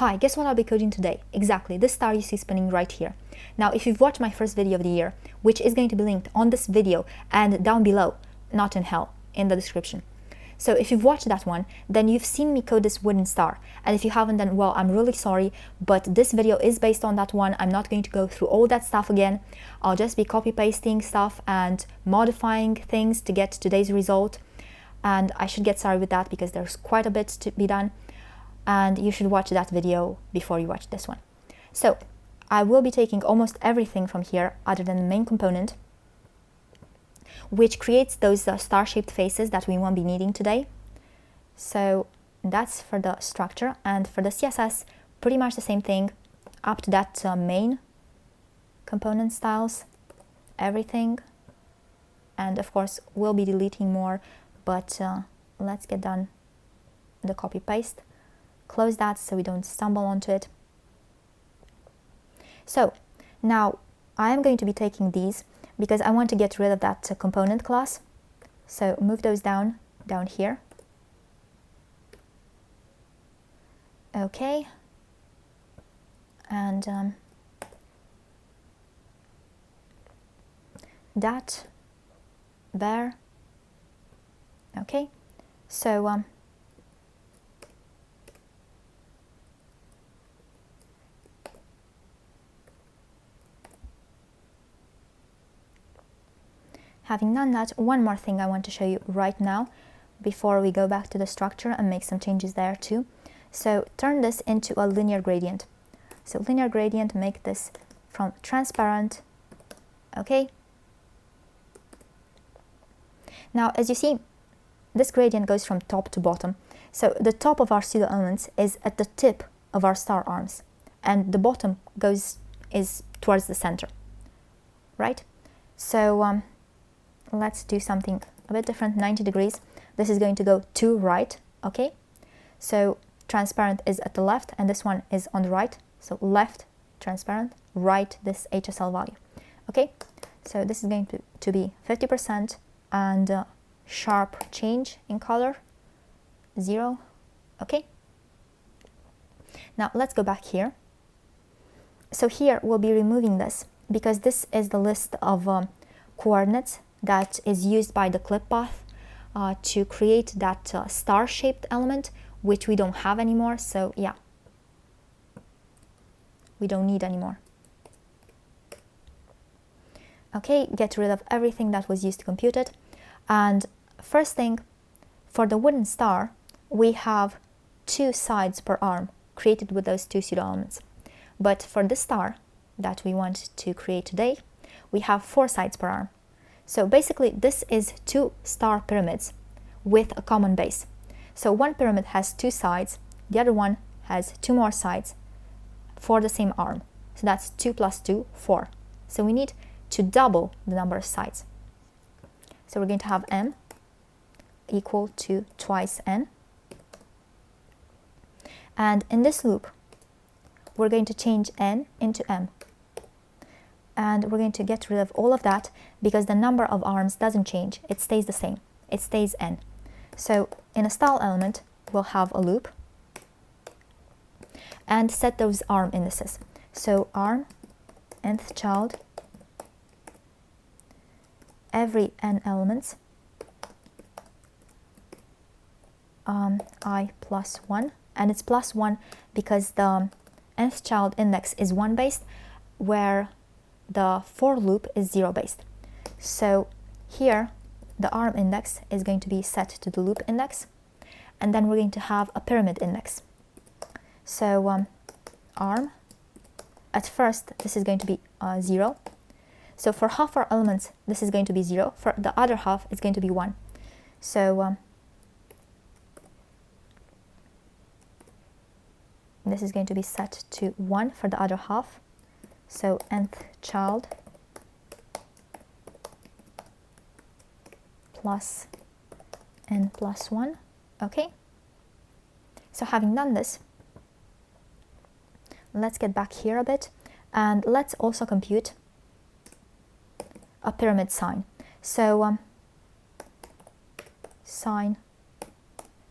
Hi, guess what I'll be coding today? Exactly, this star you see spinning right here. Now, if you've watched my first video of the year, which is going to be linked on this video and down below, not in hell, in the description. So if you've watched that one, then you've seen me code this wooden star. And if you haven't, then well, I'm really sorry, but this video is based on that one. I'm not going to go through all that stuff again. I'll just be copy-pasting stuff and modifying things to get today's result. And I should get started with that because there's quite a bit to be done. And you should watch that video before you watch this one. So I will be taking almost everything from here other than the main component, which creates those star-shaped faces that we won't be needing today. So that's for the structure, and for the CSS, pretty much the same thing up to that main component styles, everything. And of course, we'll be deleting more, but let's get done the copy-paste. Close that so we don't stumble onto it. So now I am going to be taking these because I want to get rid of that component class. So move those down here. Okay. And that there. Okay. So having done that, one more thing I want to show you right now before we go back to the structure and make some changes there too. So turn this into a linear gradient. So linear gradient, make this from transparent. Okay. Now, as you see, this gradient goes from top to bottom. So the top of our pseudo elements is at the tip of our star arms, and the bottom is towards the center, right? So let's do something a bit different, 90 degrees. This is going to go to right, okay? So transparent is at the left, and this one is on the right. So left, transparent, right, this HSL value, okay? So this is going to be 50%, and sharp change in color, 0, okay? Now let's go back here. So here we'll be removing this because this is the list of coordinates that is used by the clip path to create that star-shaped element, which we don't have anymore. So yeah, we don't need anymore. Okay, get rid of everything that was used to compute it. And first thing, for the wooden star, we have 2 sides per arm created with those 2 pseudo elements. But for this star that we want to create today, we have 4 sides per arm. So basically, this is 2 star pyramids with a common base. So one pyramid has 2 sides, the other one has 2 more sides for the same arm. So that's 2 plus 2, 4. So we need to double the number of sides. So we're going to have m equal to twice n. And in this loop, we're going to change n into m. And we're going to get rid of all of that because the number of arms doesn't change. It stays the same. It stays n. So in a style element, we'll have a loop and set those arm indices. So arm, nth child, every n elements, I plus 1. And it's plus 1 because the nth child index is 1 based, where the for loop is 0 based. So here the arm index is going to be set to the loop index, and then we're going to have a pyramid index. So arm, at first this is going to be 0. So for half our elements this is going to be 0, for the other half it's going to be 1. So this is going to be set to 1 for the other half. So nth child plus n plus 1, okay? So having done this, let's get back here a bit, and let's also compute a pyramid sign. So sine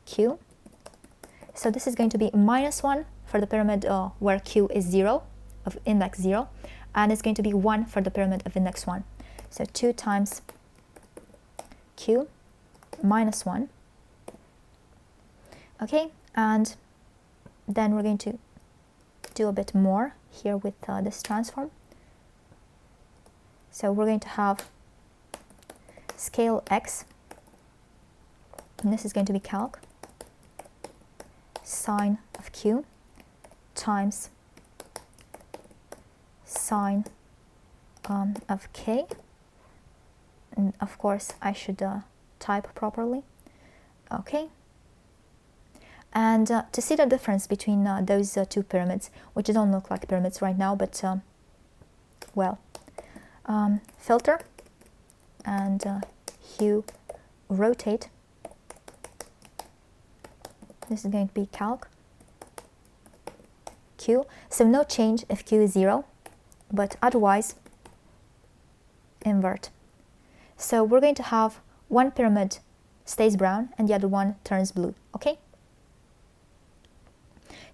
q. So this is going to be -1 for the pyramid where Q is 0, of index 0, and it's going to be 1 for the pyramid of index 1. So 2 times Q minus 1. Okay, and then we're going to do a bit more here with this transform. So we're going to have scale x, and this is going to be calc sine of Q times sine of K, and of course I should type properly. Okay, and to see the difference between those two pyramids, which don't look like pyramids right now, but well, filter and hue rotate. This is going to be calc Q, so no change if Q is 0, but otherwise invert. So we're going to have one pyramid stays brown and the other one turns blue. Okay,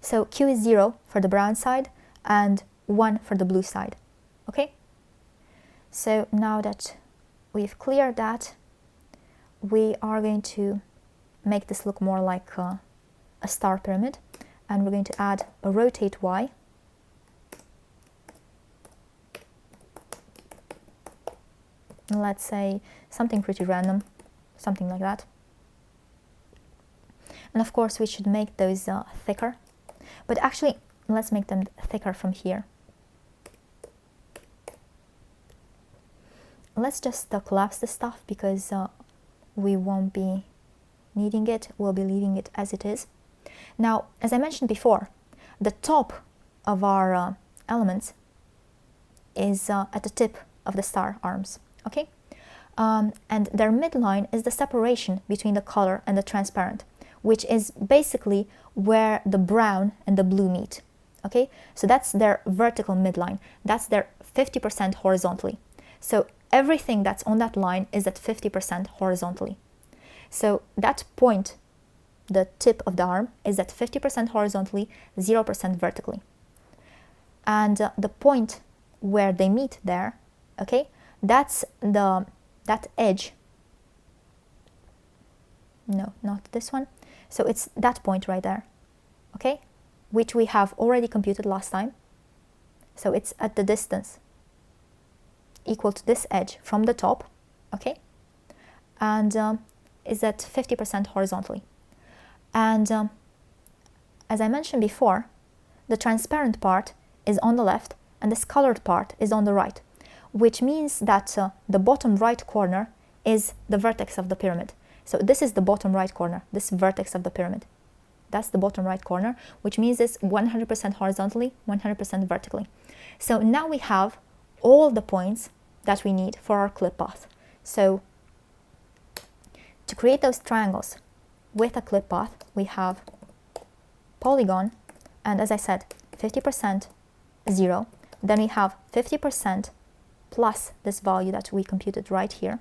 so Q is 0 for the brown side and 1 for the blue side. Okay, so now that we've cleared that, we are going to make this look more like a star pyramid, and we're going to add a rotate Y. Let's say something pretty random, something like that. And of course we should make those thicker, but actually let's make them thicker from here. Let's just collapse this stuff because we won't be needing it, we'll be leaving it as it is. Now, as I mentioned before, the top of our elements is at the tip of the star arms, okay? And their midline is the separation between the color and the transparent, which is basically where the brown and the blue meet, okay? So that's their vertical midline. That's their 50% horizontally. So everything that's on that line is at 50% horizontally. So that point, the tip of the arm, is at 50% horizontally, 0% vertically. And the point where they meet there, okay, that's that edge. No, not this one. So it's that point right there, okay, which we have already computed last time. So it's at the distance equal to this edge from the top, okay, and is at 50% horizontally. And as I mentioned before, the transparent part is on the left and this colored part is on the right, which means that the bottom right corner is the vertex of the pyramid. So this is the bottom right corner, this vertex of the pyramid. That's the bottom right corner, which means it's 100% horizontally, 100% vertically. So now we have all the points that we need for our clip path. So to create those triangles with a clip path, we have polygon, and as I said, 50% 0. Then we have 50% plus this value that we computed right here.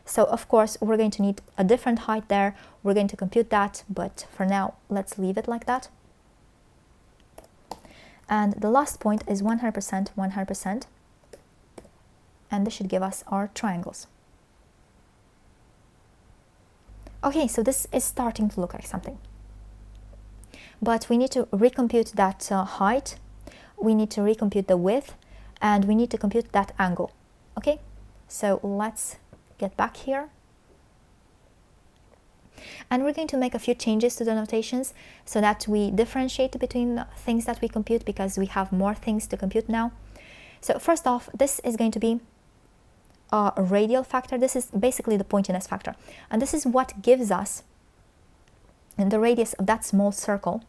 So of course we're going to need a different height there. We're going to compute that, but for now let's leave it like that. And the last point is 100%, 100, and this should give us our triangles. Okay, so this is starting to look like something. But we need to recompute that height, we need to recompute the width, and we need to compute that angle. Okay, so let's get back here. And we're going to make a few changes to the notations so that we differentiate between things that we compute, because we have more things to compute now. So first off, this is going to be a radial factor. This is basically the pointiness factor, and this is what gives us the radius of that small circle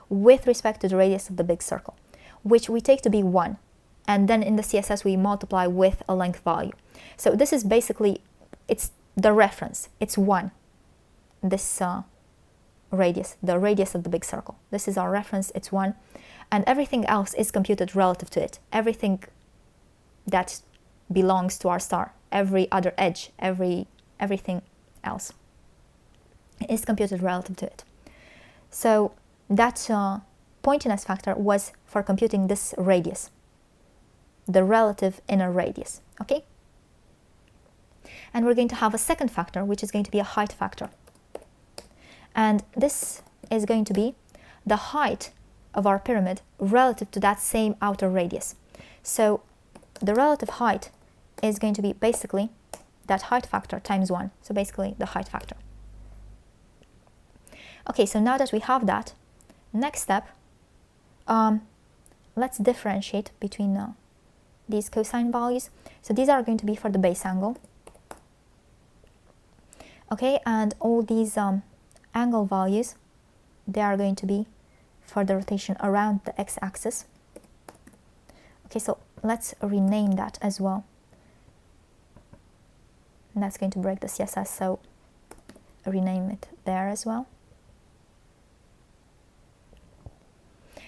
with respect to the radius of the big circle, which we take to be 1, and then in the CSS we multiply with a length value. So this is basically, it's the reference, it's 1, this radius, the radius of the big circle. This is our reference, it's 1, and everything else is computed relative to it. Everything that belongs to our star, every other edge, everything else is computed relative to it. So that pointiness factor was for computing this radius, the relative inner radius, okay? And we're going to have a second factor, which is going to be a height factor. And this is going to be the height of our pyramid relative to that same outer radius. So the relative height is going to be basically that height factor times 1. So basically the height factor. Okay, so now that we have that, next step, let's differentiate between these cosine values. So these are going to be for the base angle. Okay, and all these angle values, they are going to be for the rotation around the x-axis. Okay, so let's rename that as well. And that's going to break the CSS, so rename it there as well.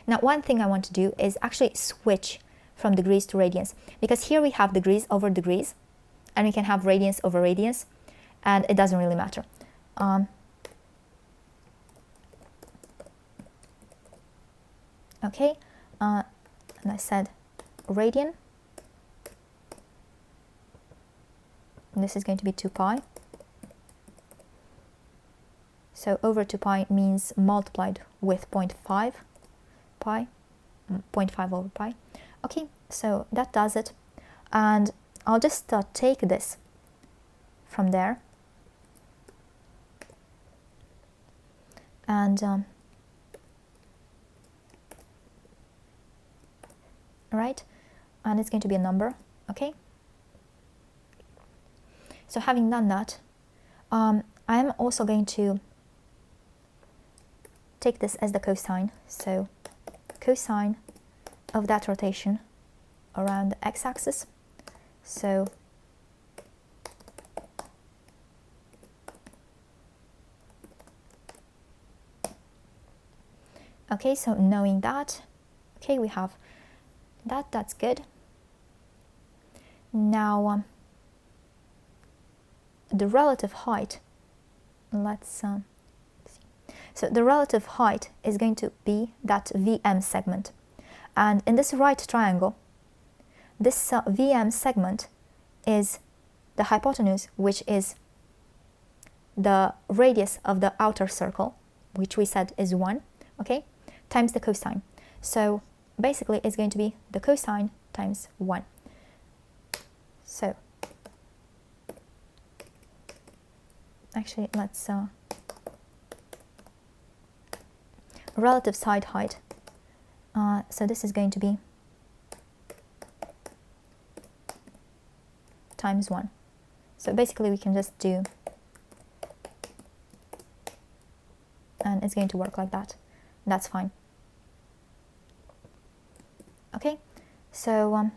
Now, one thing I want to do is actually switch from degrees to radians, because here we have degrees over degrees, and we can have radians over radians, and it doesn't really matter. Okay, and I said radian. And this is going to be 2 pi. So over 2 pi means multiplied with 0.5 pi, 0.5 over pi. Okay, so that does it. And I'll just take this from there. And right, and it's going to be a number, okay? So having done that, I'm also going to take this as the cosine. So cosine of that rotation around the x-axis. So okay, so knowing that, okay, we have that, that's good. Now the relative height, let's see. So the relative height is going to be that VM segment, and in this right triangle, this VM segment is the hypotenuse, which is the radius of the outer circle, which we said is 1, okay, times the cosine. So basically it's going to be the cosine times 1. So actually let's relative side height, so this is going to be times 1. So basically we can just do, and it's going to work like that. That's fine. Okay, so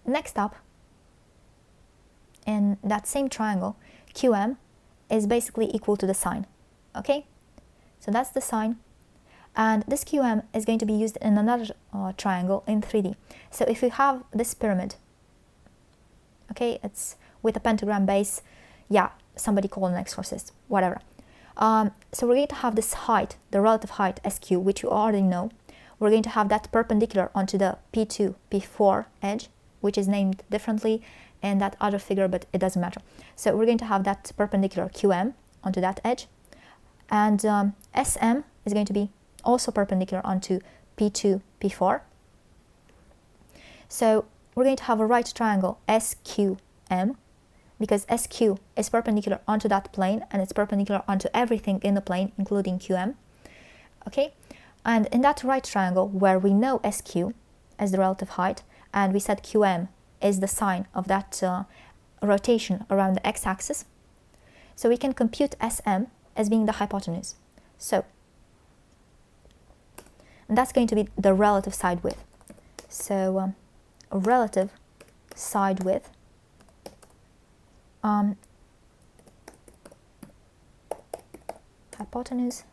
next up, in that same triangle, QM is basically equal to the sine. Okay, so that's the sine, and this QM is going to be used in another triangle in 3D. So if you have this pyramid, okay, it's with a pentagram base, yeah, somebody call an exorcist, whatever. So we're going to have this height, the relative height SQ, which you already know. We're going to have that perpendicular onto the P2, P4 edge, which is named differently in that other figure, but it doesn't matter. So we're going to have that perpendicular QM onto that edge, and SM is going to be also perpendicular onto P2, P4. So we're going to have a right triangle SQM, because SQ is perpendicular onto that plane, and it's perpendicular onto everything in the plane, including QM. Okay, and in that right triangle, where we know SQ as the relative height, and we said QM is the sine of that rotation around the x-axis, so we can compute SM as being the hypotenuse. So, and that's going to be the relative side width. So relative side width hypotenuse,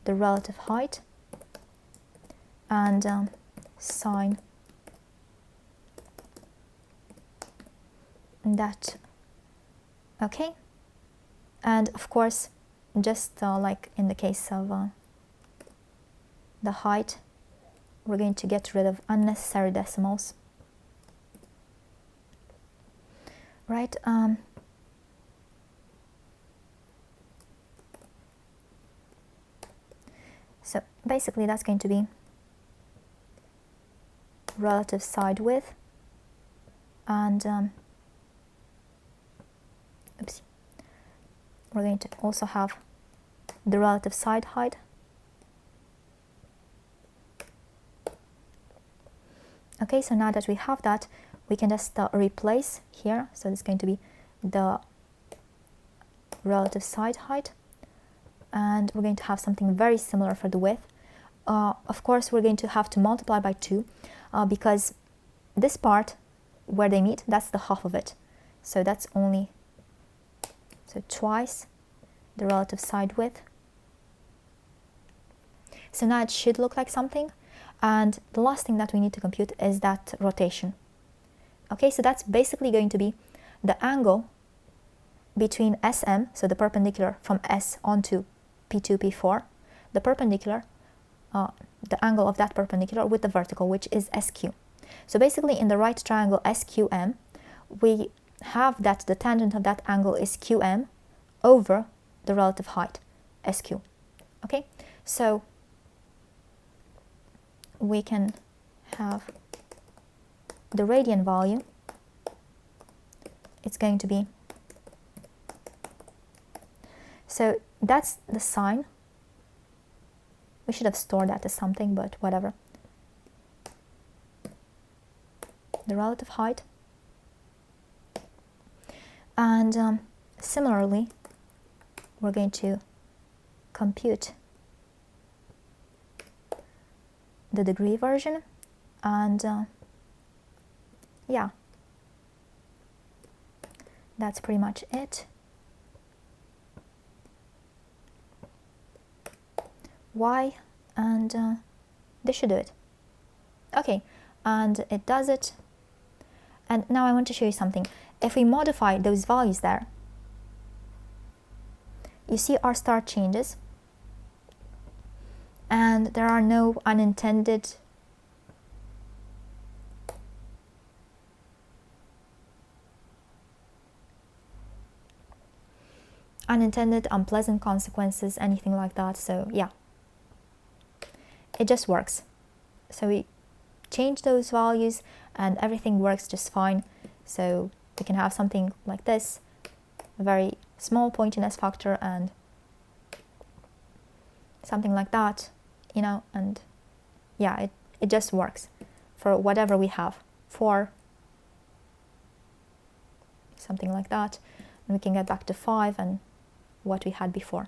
the relative height, and sine that. Okay, and of course, just like in the case of the height, we're going to get rid of unnecessary decimals. Right, so basically that's going to be relative side width, and oops, we're going to also have the relative side height. Okay, so now that we have that, we can just replace here. So it's going to be the relative side height, and we're going to have something very similar for the width. Of course, we're going to have to multiply by 2 because this part where they meet, that's the half of it. So that's only, so twice the relative side width. So now it should look like something. And the last thing that we need to compute is that rotation. Okay, so that's basically going to be the angle between SM, so the perpendicular from S onto P2, P4, the perpendicular, the angle of that perpendicular with the vertical, which is SQ. So basically in the right triangle SQM, we have that the tangent of that angle is QM over the relative height, SQ. Okay, so we can have the radian value, it's going to be, so that's the sine. We should have stored that as something, but whatever. The relative height. And similarly, we're going to compute the degree version, and yeah, that's pretty much it. Y, and this should do it. Okay, and it does it. And now I want to show you something. If we modify those values there, you see our star changes, and there are no unintended unpleasant consequences, anything like that. So yeah, it just works. So we change those values and everything works just fine. So we can have something like this, a very small pointiness factor, and something like that, you know, and yeah, it just works for whatever we have, for something like that, and we can get back to 5 and what we had before,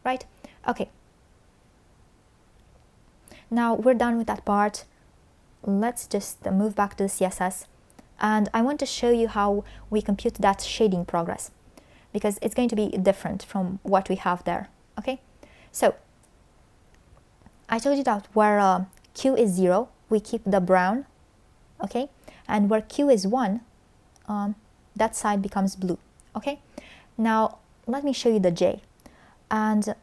right? Okay, now we're done with that part. Let's just move back to the CSS, and I want to show you how we compute that shading progress, because it's going to be different from what we have there. Okay, so I told you that where Q is 0, we keep the brown, okay, and where Q is 1, that side becomes blue. Okay, now let me show you the J, and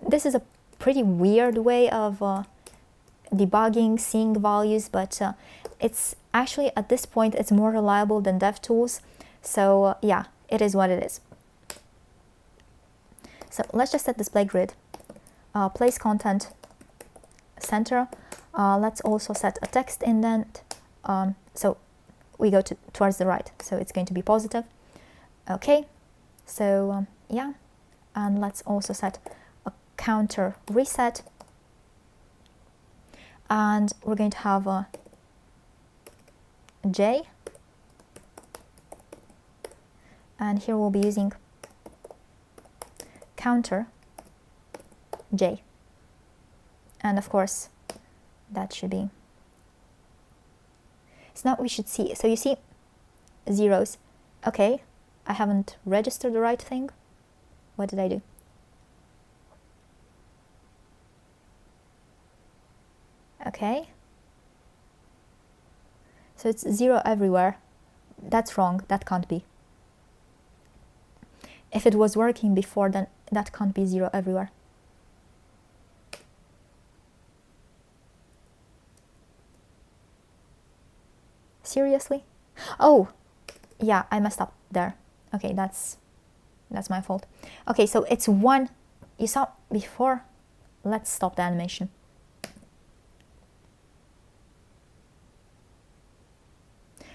this is a pretty weird way of debugging, seeing values, but it's actually, at this point, it's more reliable than DevTools. So yeah, it is what it is. So let's just set display grid, place content center. Let's also set a text indent. So we go towards the right, so it's going to be positive. Okay, so yeah, and let's also set a counter reset, and we're going to have a J, and here we'll be using counter J, and of course that should be, so now we should see, so you see zeros. Okay, I haven't registered the right thing. What did I do? Okay, so it's 0 everywhere. That's wrong, that can't be. If it was working before, then that can't be 0 everywhere. Seriously? Oh, yeah, I messed up there. Okay, that's my fault. Okay, so it's 1. You saw before. Let's stop the animation.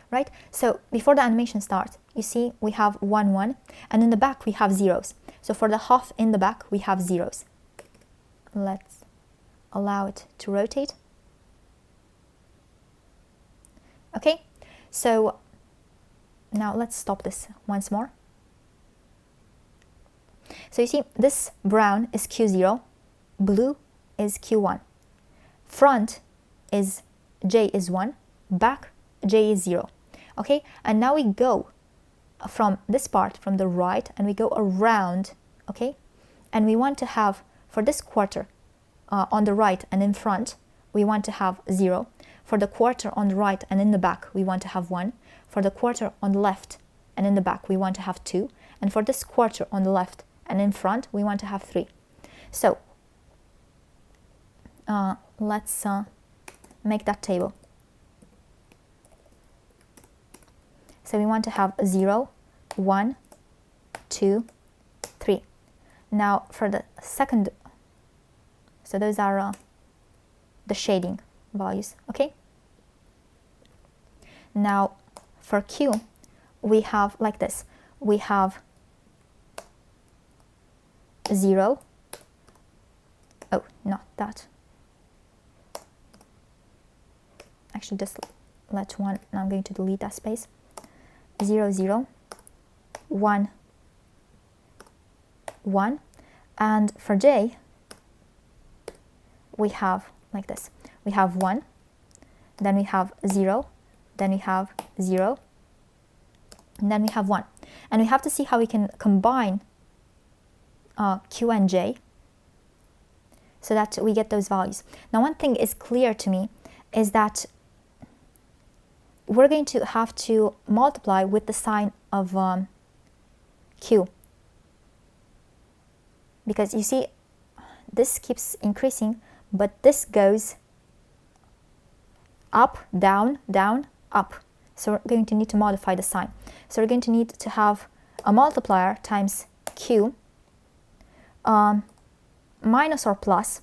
Right? So before the animation starts, you see we have 1, 1, and in the back we have zeros. So for the half in the back, we have zeros. Let's allow it to rotate. Okay, so now let's stop this once more. So you see, this brown is Q0, blue is Q1, front is J is 1, back J is 0. Okay, and now we go from this part, from the right, and we go around, okay, and we want to have, for this quarter on the right and in front, we want to have 0. For the quarter on the right and in the back, we want to have 1. For the quarter on the left and in the back, we want to have 2. And for this quarter on the left and in front, we want to have 3. So let's make that table. So we want to have 0, 1, 2, 3. Now for the second, so those are the shading values, okay? Now for Q, we have like this. We have 0. Oh, not that. Actually, just let 1. Now I'm going to delete that space. 0, 0, 1, 1. And for J, we have like this. We have 1, then we have 0, then we have 0, and then we have 1. And we have to see how we can combine Q and J so that we get those values. Now, one thing is clear to me is that we're going to have to multiply with the sign of Q. Because you see, this keeps increasing, but this goes up, down, down, up. So we're going to need to modify the sign. So we're going to need to have a multiplier times Q minus or plus,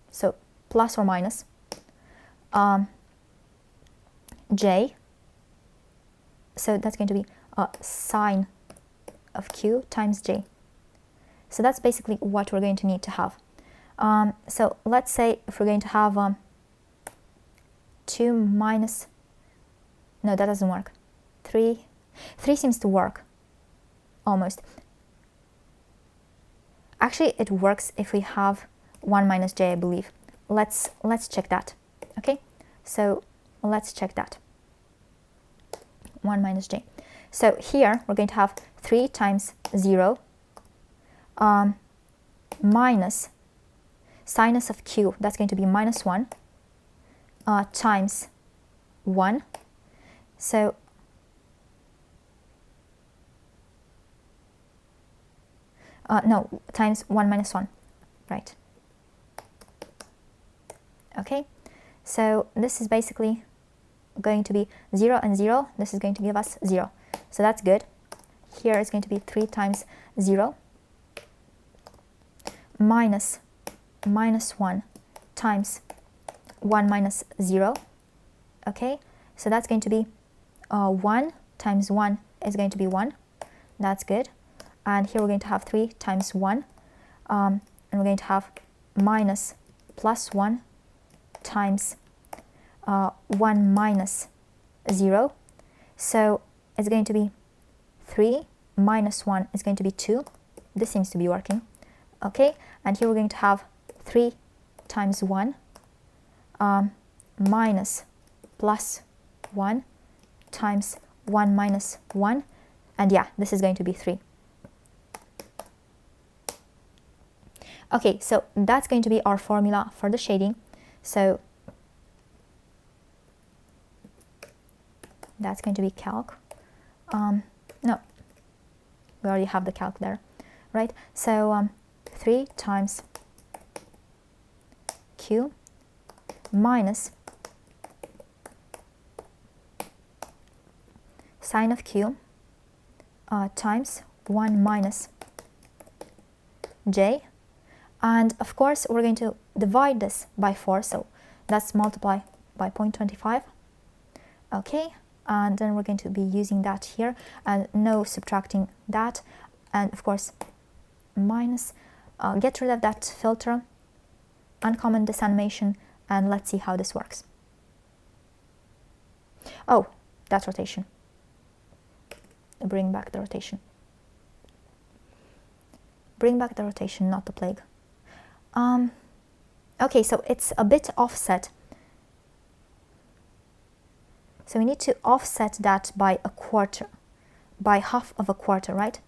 so plus or minus, J, so that's going to be a sine of Q times J. So that's basically what we're going to need to have. So let's say if we're going to have 2 minus, no, that doesn't work. 3 seems to work, almost. Actually, it works if we have 1 minus J, I believe. Let's check that, okay? So let's check that. 1 minus J. So here we're going to have 3 times 0 minus sinus of Q, that's going to be minus 1 times 1. So no, times 1 minus 1, right? Okay, so this is basically going to be 0 and 0. This is going to give us 0. So that's good. Here is going to be 3 times 0 minus 1 times 1 minus 0. Okay, so that's going to be 1 times 1 is going to be 1. That's good. And here we're going to have 3 times 1. And we're going to have minus plus 1 times 1 minus 0. So it's going to be 3 minus 1 is going to be 2. This seems to be working. Okay, and here we're going to have 3 times 1 minus plus 1 times 1 minus 1. And yeah, this is going to be 3. Okay, so that's going to be our formula for the shading. So that's going to be calc. No, we already have the calc there, right? So 3 times Q minus sine of q times 1 minus j, and of course we're going to divide this by 4, so that's multiply by 0.25. Okay, and then we're going to be using that here, and no subtracting that, and of course minus, get rid of that filter, uncomment this animation, and let's see how this works. Oh, that rotation. Bring back the rotation. Bring back the rotation, not the plague. Okay, so it's a bit offset. So we need to offset that by a quarter, by half of a quarter, right?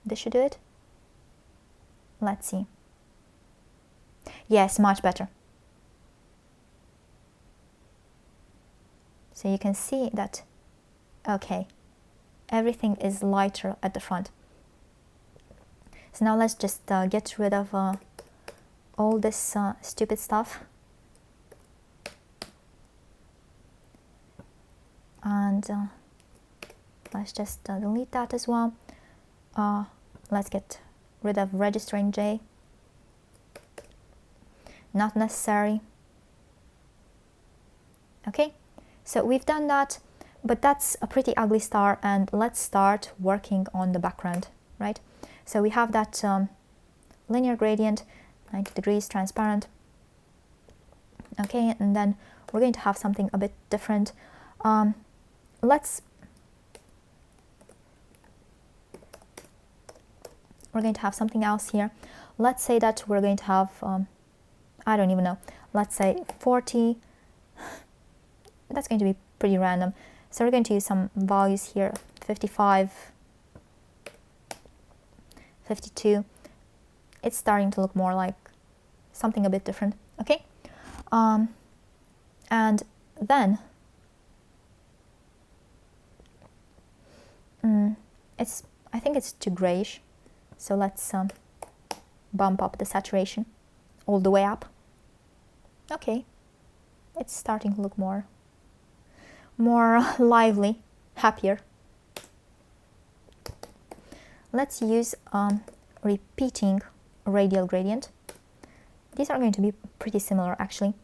This should do it. Let's see. Yes, much better. So you can see that, okay, everything is lighter at the front. So now let's just get rid of all this stupid stuff. And let's just delete that as well. Let's get rid of registering J. Not necessary. Okay, so we've done that, but that's a pretty ugly star, and let's start working on the background, right? So we have that linear gradient, 90 degrees, transparent. Okay, and then we're going to have something a bit different. We're going to have something else here. Let's say that we're going to have, I don't even know, let's say 40. That's going to be pretty random. So we're going to use some values here, 55, 52. It's starting to look more like something a bit different, okay? And then I think it's too grayish, so let's bump up the saturation all the way up. Okay, it's starting to look more lively, happier. Let's use repeating radial gradient. These are going to be pretty similar actually.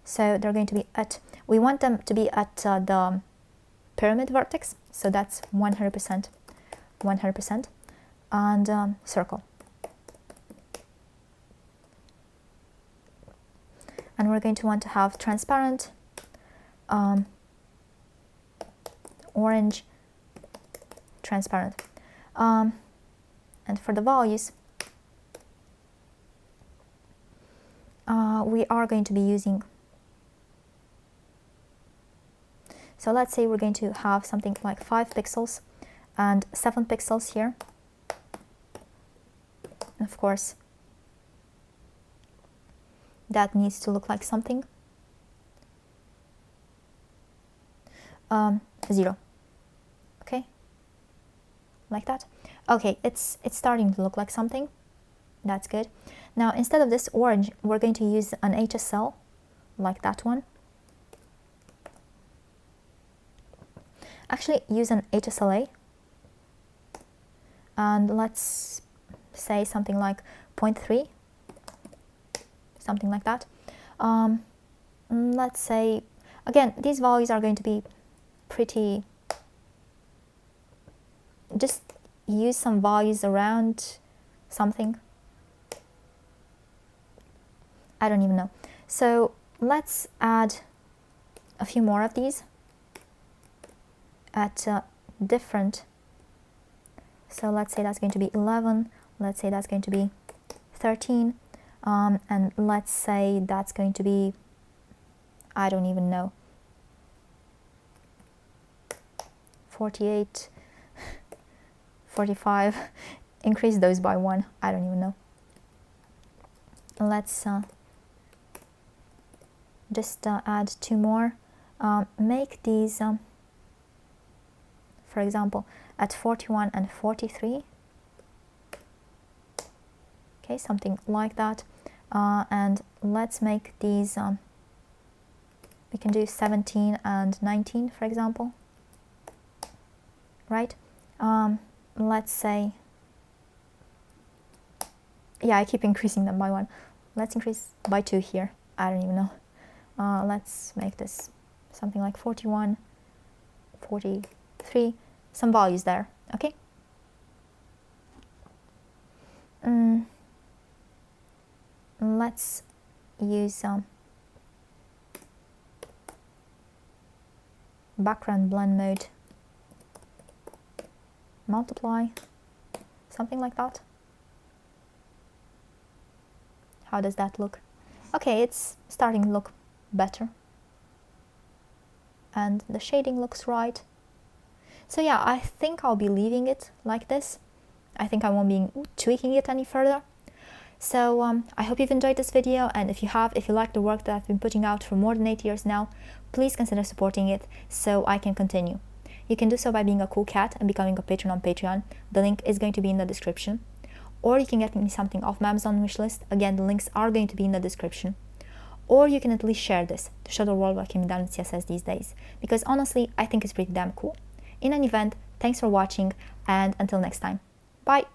So they're going to be at, we want them to be at the pyramid vertex, so that's 100%, 100%, and circle. And we're going to want to have transparent, orange, transparent. And for the values, we are going to be using, so let's say we're going to have something like 5 pixels and 7 pixels here. And of course, that needs to look like something. 0. Okay, like that. Okay, it's starting to look like something. That's good. Now instead of this orange, we're going to use an HSL like that one. Actually, use an HSLA, and let's say something like 0.3, something like that. Let's say, again, these values are going to be pretty, just use some values around something. I don't even know. So let's add a few more of these at different, so let's say that's going to be 11, let's say that's going to be 13, and let's say that's going to be, I don't even know, 48, 45, increase those by 1, I don't even know. Let's just add 2 more, make these, for example, at 41 and 43, okay, something like that, and let's make these we can do 17 and 19, for example, right? Let's say, yeah, I keep increasing them by 1. Let's increase by 2 here. I don't even know. Let's make this something like 41, 43, some values there, okay? Let's use background blend mode, multiply, something like that. How does that look? Okay, it's starting to look better. And the shading looks right. So yeah, I think I'll be leaving it like this. I think I won't be tweaking it any further. So I hope you've enjoyed this video, and if you have, if you like the work that I've been putting out for more than 8 years now, please consider supporting it so I can continue. You can do so by being a cool cat and becoming a patron on Patreon. The link is going to be in the description. Or you can get me something off my Amazon wishlist. Again, the links are going to be in the description. Or you can at least share this to show the world what can be done with CSS these days, because honestly, I think it's pretty damn cool. In any event, thanks for watching, and until next time, bye!